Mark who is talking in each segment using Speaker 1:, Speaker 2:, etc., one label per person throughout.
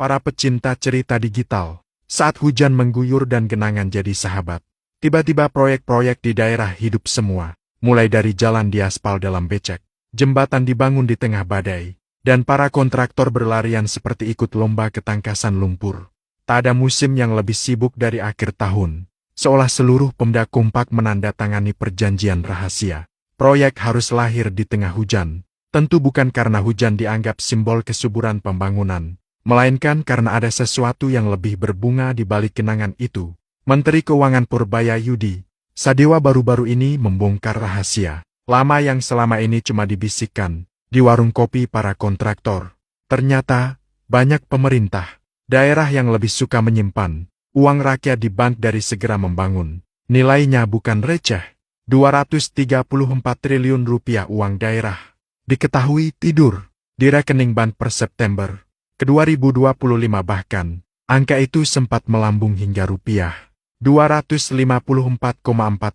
Speaker 1: para pecinta cerita digital. Saat hujan mengguyur dan genangan jadi sahabat, tiba-tiba proyek-proyek di daerah hidup semua. Mulai dari jalan diaspal dalam becek, jembatan dibangun di tengah badai, dan para kontraktor berlarian seperti ikut lomba ketangkasan lumpur. Tak ada musim yang lebih sibuk dari akhir tahun. Seolah seluruh Pemda kompak menandatangani perjanjian rahasia. Proyek harus lahir di tengah hujan. Tentu bukan karena hujan dianggap simbol kesuburan pembangunan, melainkan karena ada sesuatu yang lebih berbunga di balik kenangan itu. Menteri Keuangan Purbaya Yudi Sadewa baru-baru ini membongkar rahasia lama yang selama ini cuma dibisikkan di warung kopi para kontraktor. Ternyata, banyak pemerintah daerah yang lebih suka menyimpan uang rakyat di bank dari segera membangun. Nilainya bukan receh, 234 triliun rupiah uang daerah diketahui tidur di rekening bank per September ke 2025, bahkan angka itu sempat melambung hingga rupiah 254,4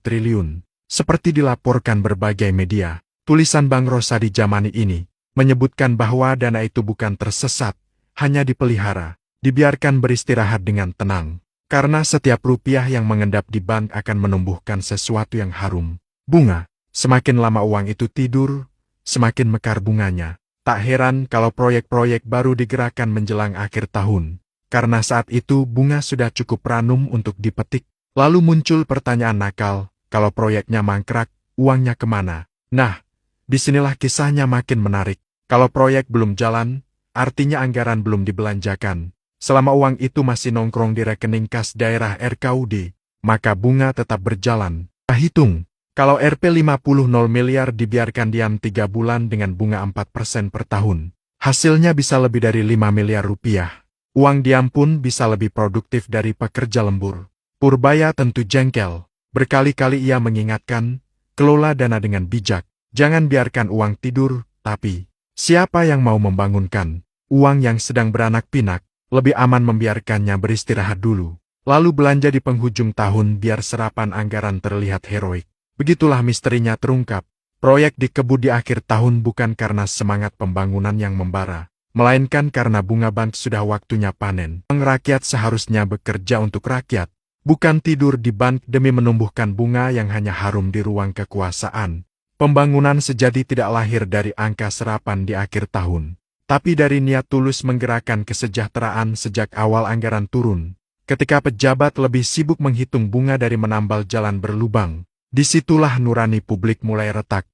Speaker 1: triliun. Seperti dilaporkan berbagai media, tulisan Bang Rosadi Jamani ini menyebutkan bahwa dana itu bukan tersesat, hanya dipelihara, dibiarkan beristirahat dengan tenang. Karena setiap rupiah yang mengendap di bank akan menumbuhkan sesuatu yang harum. Bunga. Semakin lama uang itu tidur, semakin mekar bunganya. Tak heran kalau proyek-proyek baru digerakkan menjelang akhir tahun. Karena saat itu bunga sudah cukup ranum untuk dipetik. Lalu muncul pertanyaan nakal, kalau proyeknya mangkrak, uangnya kemana? Nah, disinilah kisahnya makin menarik. Kalau proyek belum jalan, artinya anggaran belum dibelanjakan. Selama uang itu masih nongkrong di rekening kas daerah RKUD, maka bunga tetap berjalan. Hitung. Kalau Rp 50 miliar dibiarkan diam 3 bulan dengan bunga 4% per tahun, hasilnya bisa lebih dari 5 miliar rupiah. Uang diam pun bisa lebih produktif dari pekerja lembur. Purbaya tentu jengkel. Berkali-kali ia mengingatkan, kelola dana dengan bijak. Jangan biarkan uang tidur, tapi siapa yang mau membangunkan uang yang sedang beranak pinak, lebih aman membiarkannya beristirahat dulu. Lalu belanja di penghujung tahun biar serapan anggaran terlihat heroik. Begitulah misterinya terungkap. Proyek dikebut di akhir tahun bukan karena semangat pembangunan yang membara, melainkan karena bunga bank sudah waktunya panen. Bank rakyat seharusnya bekerja untuk rakyat, bukan tidur di bank demi menumbuhkan bunga yang hanya harum di ruang kekuasaan. Pembangunan sejati tidak lahir dari angka serapan di akhir tahun, tapi dari niat tulus menggerakkan kesejahteraan sejak awal anggaran turun. Ketika pejabat lebih sibuk menghitung bunga dari menambal jalan berlubang, disitulah nurani publik mulai retak.